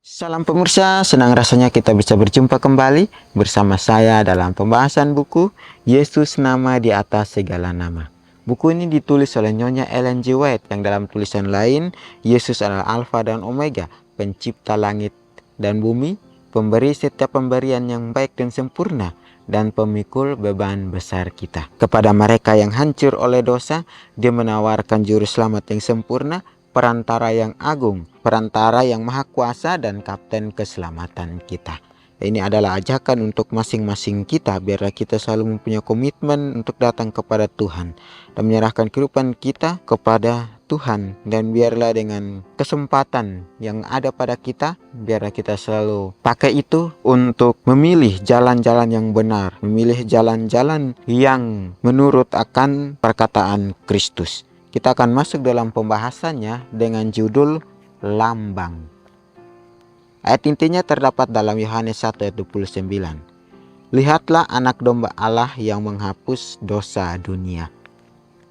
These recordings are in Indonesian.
Salam pemirsa, senang rasanya kita bisa berjumpa kembali bersama saya dalam pembahasan buku Yesus Nama di Atas Segala Nama. Buku ini ditulis oleh Nyonya Ellen G. White yang dalam tulisan lain, Yesus adalah Alfa dan Omega, pencipta langit dan bumi, pemberi setiap pemberian yang baik dan sempurna, dan pemikul beban besar kita. Kepada mereka yang hancur oleh dosa, Dia menawarkan juru selamat yang sempurna, perantara yang agung, perantara yang maha kuasa, dan kapten keselamatan kita. Ini adalah ajakan untuk masing-masing kita, biarlah kita selalu mempunyai komitmen untuk datang kepada Tuhan dan menyerahkan kehidupan kita kepada Tuhan, dan biarlah dengan kesempatan yang ada pada kita, biarlah kita selalu pakai itu untuk memilih jalan-jalan yang benar, memilih jalan-jalan yang menurut akan perkataan Kristus. Kita akan masuk dalam pembahasannya dengan judul Lambang. Ayat intinya terdapat dalam Yohanes 1 ayat 29. Lihatlah anak domba Allah yang menghapus dosa dunia.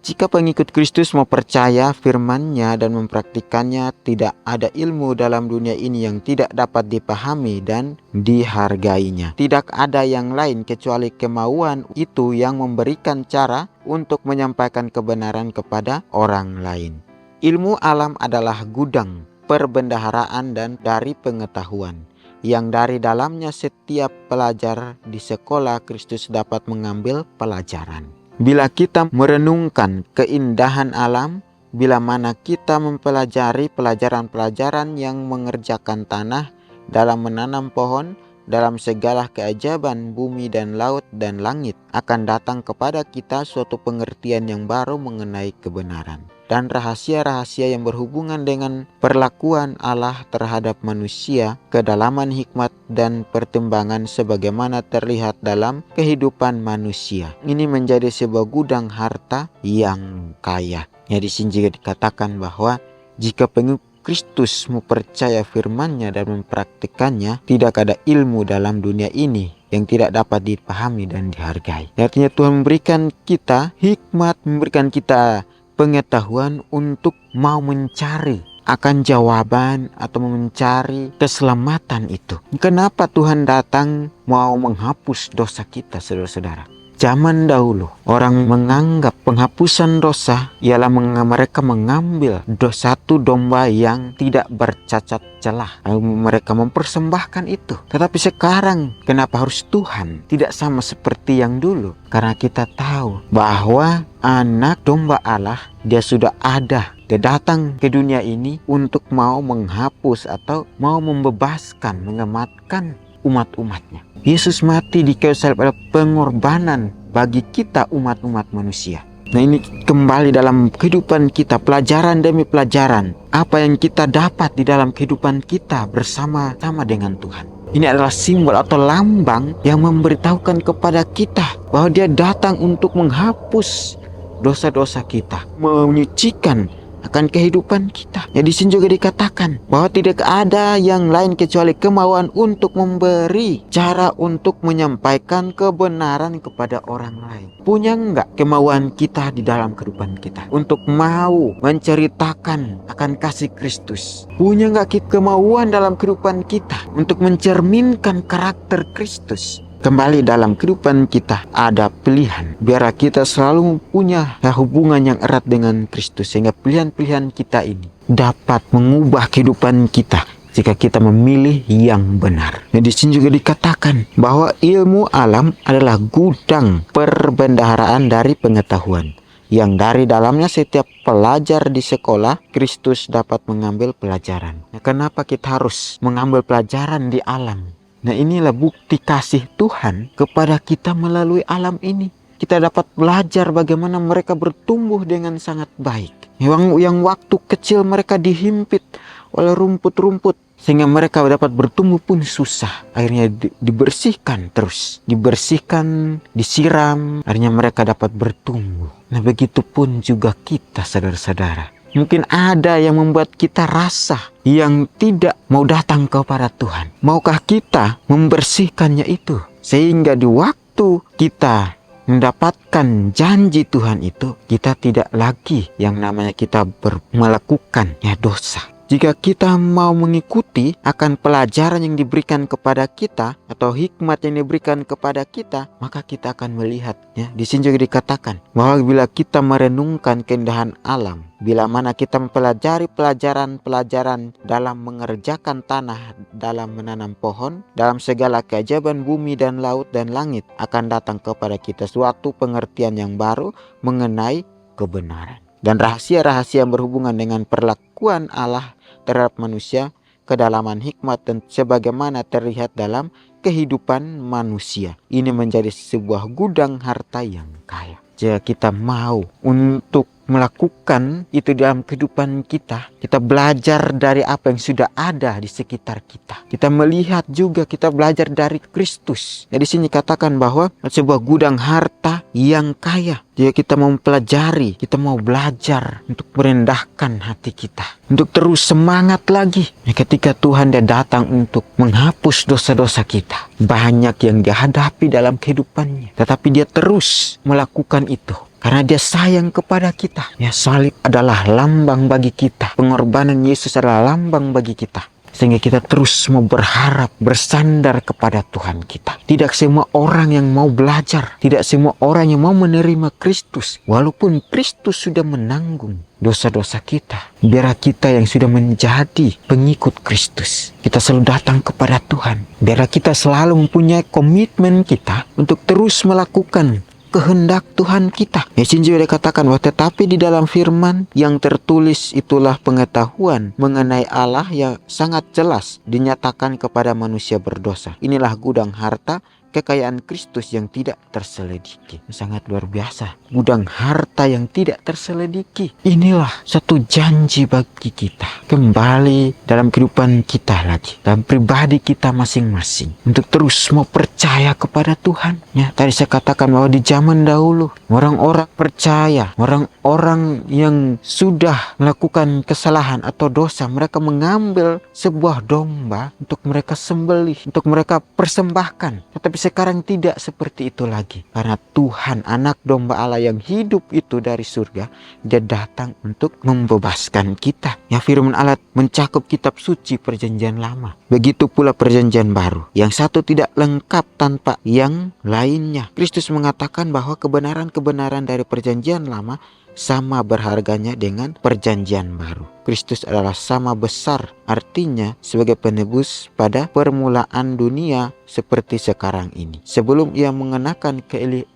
Jika pengikut Kristus mau percaya firman-Nya dan mempraktikannya, tidak ada ilmu dalam dunia ini yang tidak dapat dipahami dan dihargainya. Tidak ada yang lain kecuali kemauan itu yang memberikan cara untuk menyampaikan kebenaran kepada orang lain. Ilmu alam adalah gudang perbendaharaan dan dari pengetahuan, yang dari dalamnya setiap pelajar di sekolah Kristus dapat mengambil pelajaran. Bila kita merenungkan keindahan alam, bila mana kita mempelajari pelajaran-pelajaran yang mengerjakan tanah dalam menanam pohon, dalam segala keajaiban bumi dan laut dan langit, akan datang kepada kita suatu pengertian yang baru mengenai kebenaran dan rahasia-rahasia yang berhubungan dengan perlakuan Allah terhadap manusia, kedalaman hikmat dan pertimbangan sebagaimana terlihat dalam kehidupan manusia. Ini menjadi sebuah gudang harta yang kaya. Ya, di sini juga dikatakan bahwa jika pengikut Kristus mau percaya firman-Nya dan mempraktikannya, tidak ada ilmu dalam dunia ini yang tidak dapat dipahami dan dihargai. Artinya Tuhan memberikan kita hikmat, memberikan kita pengetahuan untuk mau mencari akan jawaban atau mencari keselamatan itu. Kenapa Tuhan datang mau menghapus dosa kita, saudara-saudara? Zaman dahulu orang menganggap penghapusan dosa ialah mereka mengambil satu domba yang tidak bercacat celah, lalu mereka mempersembahkan itu. Tetapi sekarang kenapa harus Tuhan? Tidak sama seperti yang dulu, karena kita tahu bahwa anak domba Allah dia sudah ada, dia datang ke dunia ini untuk mau menghapus atau mau membebaskan, menyelamatkan umat-umatnya. Yesus mati di kayu salib adalah pengorbanan bagi kita umat-umat manusia. Nah, ini kembali dalam kehidupan kita, pelajaran demi pelajaran. Apa yang kita dapat di dalam kehidupan kita bersama-sama dengan Tuhan. Ini adalah simbol atau lambang yang memberitahukan kepada kita bahwa Dia datang untuk menghapus dosa-dosa kita, menyucikan akan kehidupan kita. Ya, di sini juga dikatakan bahwa tidak ada yang lain kecuali kemauan untuk memberi cara untuk menyampaikan kebenaran kepada orang lain. Punya enggak kemauan kita di dalam kehidupan kita untuk mau menceritakan akan kasih Kristus? Punya enggak kemauan dalam kehidupan kita untuk mencerminkan karakter Kristus? Kembali dalam kehidupan kita ada pilihan. Biar kita selalu punya hubungan yang erat dengan Kristus, sehingga pilihan-pilihan kita ini dapat mengubah kehidupan kita jika kita memilih yang benar. Nah, di sini juga dikatakan bahwa ilmu alam adalah gudang perbendaharaan dari pengetahuan, yang dari dalamnya setiap pelajar di sekolah Kristus dapat mengambil pelajaran. Nah, kenapa kita harus mengambil pelajaran di alam? Nah, inilah bukti kasih Tuhan kepada kita melalui alam ini. Kita dapat belajar bagaimana mereka bertumbuh dengan sangat baik. Yang waktu kecil mereka dihimpit oleh rumput-rumput, sehingga mereka dapat bertumbuh pun susah. Akhirnya dibersihkan terus. Dibersihkan, disiram, akhirnya mereka dapat bertumbuh. Nah, begitu pun juga kita, saudara-saudara. Mungkin ada yang membuat kita rasa yang tidak mau datang kepada Tuhan. Maukah kita membersihkannya itu? Sehingga di waktu kita mendapatkan janji Tuhan itu, kita tidak lagi yang namanya kita melakukan dosa. Jika kita mau mengikuti akan pelajaran yang diberikan kepada kita atau hikmat yang diberikan kepada kita, maka kita akan melihat, ya, di sini juga dikatakan bahwa bila kita merenungkan keindahan alam, bila mana kita mempelajari pelajaran-pelajaran dalam mengerjakan tanah, dalam menanam pohon, dalam segala keajaiban bumi dan laut dan langit, akan datang kepada kita suatu pengertian yang baru mengenai kebenaran. Dan rahasia-rahasia yang berhubungan dengan perlakuan Allah terhadap manusia, kedalaman hikmat dan sebagaimana terlihat dalam kehidupan manusia. Ini menjadi sebuah gudang harta yang kaya. Jika kita mau untuk melakukan itu dalam kehidupan kita, kita belajar dari apa yang sudah ada di sekitar kita. Kita melihat juga, kita belajar dari Kristus. Jadi sini katakan bahwa sebuah gudang harta yang kaya. Jika kita mau mempelajari, kita mau belajar untuk merendahkan hati kita, untuk terus semangat lagi. Ketika Tuhan dia datang untuk menghapus dosa-dosa kita, banyak yang dia hadapi dalam kehidupannya, tetapi dia terus melakukan itu. Karena dia sayang kepada kita. Ya, salib adalah lambang bagi kita. Pengorbanan Yesus adalah lambang bagi kita. Sehingga kita terus mau berharap, bersandar kepada Tuhan kita. Tidak semua orang yang mau belajar. Tidak semua orang yang mau menerima Kristus. Walaupun Kristus sudah menanggung dosa-dosa kita. Biar kita yang sudah menjadi pengikut Kristus, kita selalu datang kepada Tuhan. Biar kita selalu mempunyai komitmen kita untuk terus melakukan kehendak Tuhan kita. Yesus juga dikatakan bahwa tetapi di dalam firman yang tertulis itulah pengetahuan mengenai Allah yang sangat jelas dinyatakan kepada manusia berdosa. Inilah gudang harta kekayaan Kristus yang tidak terselidiki. Sangat luar biasa. Gudang harta yang tidak terselidiki. Inilah satu janji bagi kita. Kembali dalam kehidupan kita lagi. Dalam pribadi kita masing-masing. Untuk terus mau percaya kepada Tuhan. Ya, tadi saya katakan bahwa di zaman dahulu, orang-orang percaya, orang-orang yang sudah melakukan kesalahan atau dosa, mereka mengambil sebuah domba untuk mereka sembelih, untuk mereka persembahkan. Tetapi sekarang tidak seperti itu lagi. Karena Tuhan, anak domba Allah yang hidup itu dari surga, dia datang untuk membebaskan kita. Ya, firman Allah mencakup kitab suci perjanjian lama. Begitu pula perjanjian baru. Yang satu tidak lengkap tanpa yang lainnya. Kristus mengatakan bahwa kebenaran-kebenaran dari perjanjian lama sama berharganya dengan perjanjian baru. Kristus adalah sama besar, artinya sebagai penebus pada permulaan dunia seperti sekarang ini. Sebelum ia mengenakan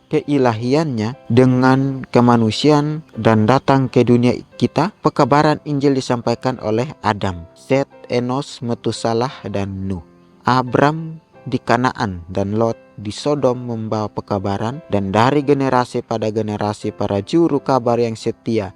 keilahiannya dengan kemanusiaan dan datang ke dunia kita, pekabaran Injil disampaikan oleh Adam, Set, Enos, Metusalah, dan Nuh. Abram di Kanaan dan Lot di Sodom membawa pekabaran, dan dari generasi pada generasi para juru kabar yang setia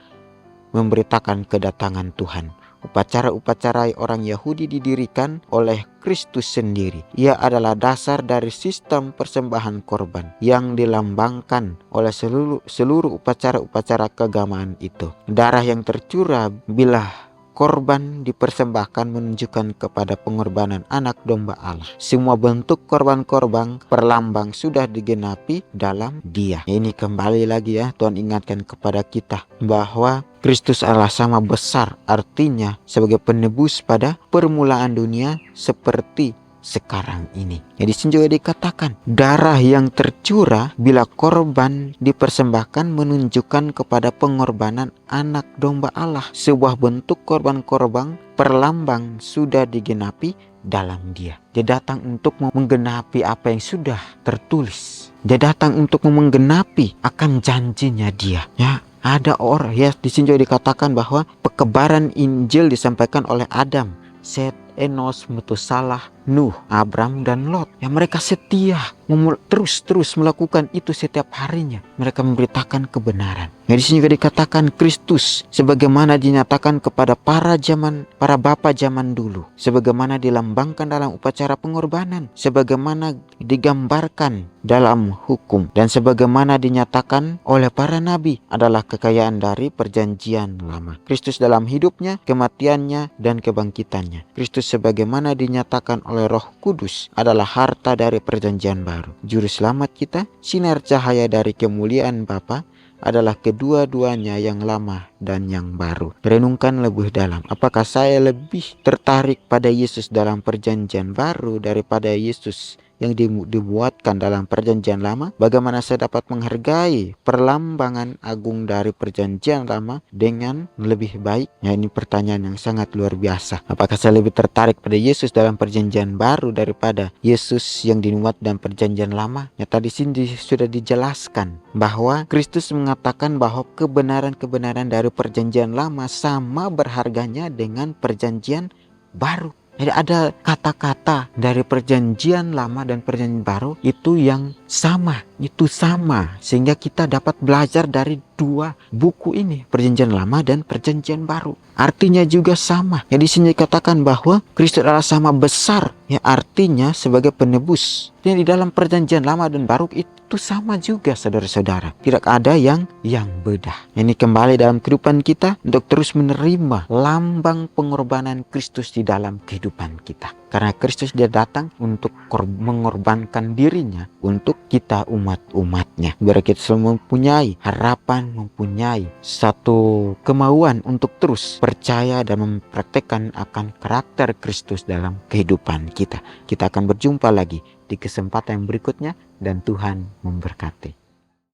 memberitakan kedatangan Tuhan. Upacara-upacara orang Yahudi didirikan oleh Kristus sendiri. Ia adalah dasar dari sistem persembahan korban yang dilambangkan oleh seluruh upacara-upacara keagamaan itu. Darah yang tercurah bila korban dipersembahkan menunjukkan kepada pengorbanan anak domba Allah. Semua bentuk korban-korban perlambang sudah digenapi dalam Dia. Ini kembali lagi ya, Tuhan ingatkan kepada kita bahwa Kristus adalah sama besar, artinya sebagai penebus pada permulaan dunia seperti sekarang ini. Jadi sini juga dikatakan darah yang tercurah bila korban dipersembahkan menunjukkan kepada pengorbanan anak domba Allah. Sebuah bentuk korban-korban perlambang sudah digenapi dalam Dia. Dia datang untuk menggenapi apa yang sudah tertulis. Dia datang untuk menggenapi akan janjinya Dia. Ya, ada orang ya, di sini juga dikatakan bahwa pekebaran Injil disampaikan oleh Adam, Set, Enos, Metusalah, Nuh, Abram, dan Lot. Yang mereka setia terus melakukan itu setiap harinya. Mereka memberitakan kebenaran. Nah, di sini juga dikatakan Kristus sebagaimana dinyatakan kepada para bapa zaman dulu, sebagaimana dilambangkan dalam upacara pengorbanan, sebagaimana digambarkan dalam hukum, dan sebagaimana dinyatakan oleh para nabi adalah kekayaan dari perjanjian lama. Kristus dalam hidupnya, kematiannya, dan kebangkitannya. Kristus sebagaimana dinyatakan oleh Roh Kudus adalah harta dari perjanjian baru. Juru selamat kita, sinar cahaya dari kemuliaan Bapa, adalah kedua-duanya yang lama dan yang baru. Renungkan lebih dalam, apakah saya lebih tertarik pada Yesus dalam perjanjian baru daripada Yesus yang dibuatkan dalam perjanjian lama? Bagaimana saya dapat menghargai perlambangan agung dari perjanjian lama dengan lebih baik? Ya, ini pertanyaan yang sangat luar biasa. Apakah saya lebih tertarik pada Yesus dalam perjanjian baru daripada Yesus yang dimuat dalam perjanjian lama? Ya, tadi sini sudah dijelaskan bahwa Kristus mengatakan bahwa kebenaran-kebenaran dari perjanjian lama sama berharganya dengan perjanjian baru. Jadi ada kata-kata dari perjanjian lama dan perjanjian baru itu yang sama, sehingga kita dapat belajar dari dua buku ini, perjanjian lama dan perjanjian baru. Artinya juga sama. Ya, di sini dikatakan bahwa Kristus adalah sama besar, ya, artinya sebagai penebus. Dan di dalam perjanjian lama dan baru itu sama juga, saudara-saudara. Tidak ada yang beda. Ini kembali dalam kehidupan kita untuk terus menerima lambang pengorbanan Kristus di dalam kehidupan kita. Karena Kristus dia datang untuk mengorbankan dirinya untuk kita umat-umatnya. Biar kita selalu mempunyai harapan, mempunyai satu kemauan untuk terus percaya dan mempraktekkan akan karakter Kristus dalam kehidupan kita. Kita akan berjumpa lagi di kesempatan yang berikutnya dan Tuhan memberkati.